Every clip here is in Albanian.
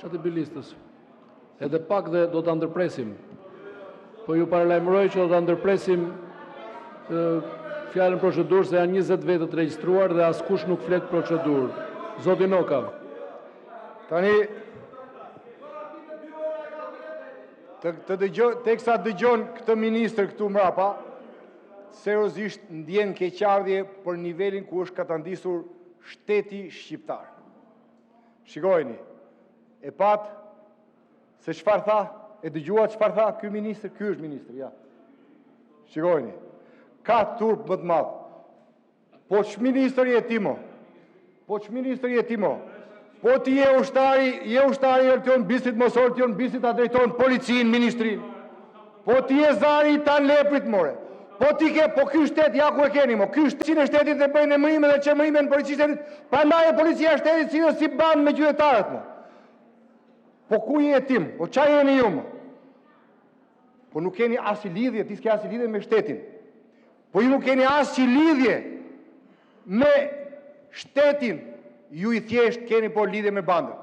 Çati bilistës. Edhe pak dhe do ta ndërpresim. Po ju paralajmëroj që do ta ndërpresim fjalën procedurë se janë 20 vete të regjistruar dhe askush nuk flet procedurë. Zoti Noka. Tani teksa dëgjon këtë ministër këtu mrapa, seriozisht ndjen keqardhje për nivelin ku është katandisur shteti shqiptar. Shikojeni, e pat se çfarë tha, e dëgjuat çfarë tha ky ministër, ky është ministri, ja. Shikojeni, ka turp më të madh. Po ç'ministri je ti mo? Po ç'ministri je ti mo? Po ti je ushtari Ertion Bisit, mos Ertion Bisit a drejton policinë, ministrinë. Po ti je zari i tan leprit more. Po ti ke, po ky shtet ja ku e keni mo. Ky shtetin e shtetit dhe bëjnë emërime dhe çemërime në policisë shtetit. Prandaj e policia e shtetit si ban me qytetarët mo. Po ku je tim? Po ç'a jeni ju mo? Po nuk keni as lidhje, ti s'ke as lidhje me shtetin. Po ju nuk keni as lidhje me shtetin. Ju i thjesht keni po lidhje me bandën.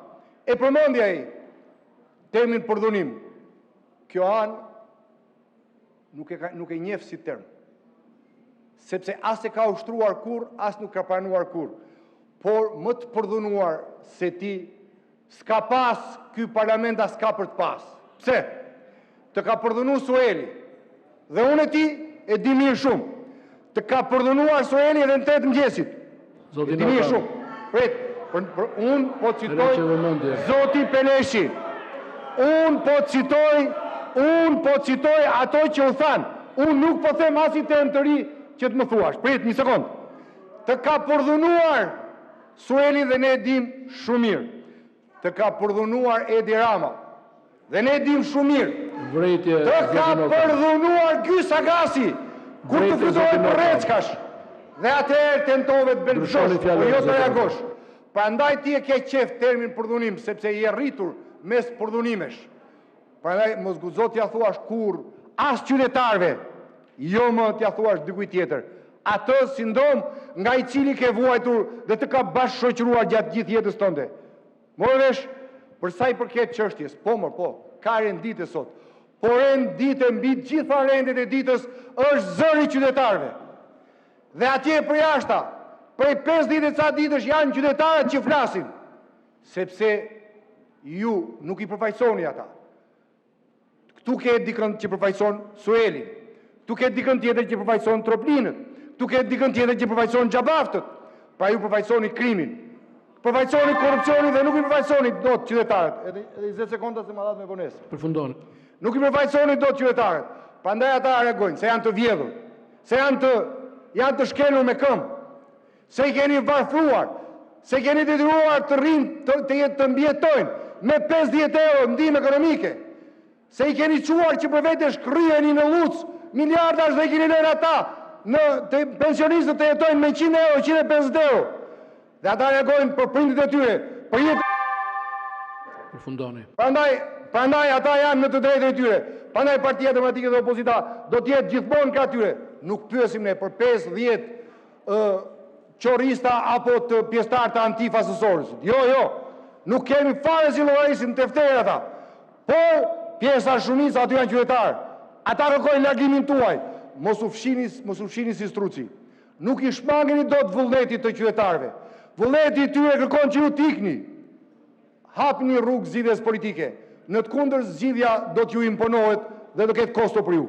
E përmendja ai termin përdhunim. Kjo anë nuk e njeh si term. Sepse as e ka ushtruar kur, as nuk ka pranuar kur. Por më të përdhunuar se ti s'ka pas ky parlament as ka për të pas. Pse? Të ka përdhunu Sueli. Dhe unë e ti e di mirë shumë. Të ka përdhunuar Sueli edhe në 8 mëngjesit. E di mirë shumë. Unë po citoj Zoti Peleshi. Unë po citoj ato që u thanë. Unë nuk po them as i term të ri që të më thuash. Prit një sekond. Të ka përdhunuar Sueli dhe ne dim shumë mirë. Të ka përdhunuar Edi Rama. Dhe ne dim shumë mirë. Të ka përdhunuar Gjys Agasi. Kur të fitohet për Reckash. Dhe atëherë tentove të belbëshosh, po jo të reagosh. Prandaj ti e ke qef termin përdhunim, sepse i e rritur mes përdhunimesh. Prandaj mos guxo t'ja thuash kur as qytetarëve, jo më t'ja thuash dikujt tjetër. Atë sindrom nga i cili ke vuajtur dhe të ka bashkëshoqëruar gjatë gjithë jetës tënde. Morë vesh, për sa i përket çështjes, po, ka rendite sot. Po rendite mbi gjitha rendet e ditës është zëri i qytetarëve. Dhe atje për jashta, prej 50 e ca ditësh janë qytetarët që flasin, sepse ju nuk i përfaqësoni ata. Këtu ke dikën që përfaqëson Suelin, këtu ke dikën tjetër që përfaqëson Troplinët, këtu ke dikën tjetër që përfaqëson Xhabaftët, pra ju përfaqësoni krimin, përfaqësoni korrupsionin dhe nuk i përfaqësoni dot qytetarët. Edhe 20 sekonda se më dhat me vonesë. Përfundoni. Nuk i përfaqësoni dot qytetarët. Prandaj ata reagojnë, se janë të vjedhur, se janë të shkelur me këmbë, se i keni varfruar, se keni detyruar të rinë të mbjetojnë me 50 euro ndihmë ekonomike, se i keni quar që për vete shkryeni në luc miliardash dhe i keni lënë ata në pensionistët të jetojnë me 100 euro, 150 euro. Dhe ata reagojnë për prindit e tyre, për jetë. Përfundoni. Prandaj ata janë në të drejtën e tyre. Prandaj Partia Demokratike dhe Opozita do t'jetë gjithmonë ka tyre. Nuk pyesim ne për 5-10 qorista apo të pjesëtar të Antifas së Sorosit. Jo. Nuk kemi fare si llogarisin tefterë ata. Por pjesa shumica aty janë qytetarë. Ata kërkojnë largimin tuaj. Mos u fshini si struci. Nuk i shmangeni dot vullnetit të qytetarëve. Vullneti i tyre kërkon që ju t'ikni. Hapni rrugë zgjidhjes politike. Në të kundërt zgjidhja do t'ju imponohet dhe do ketë kosto për ju.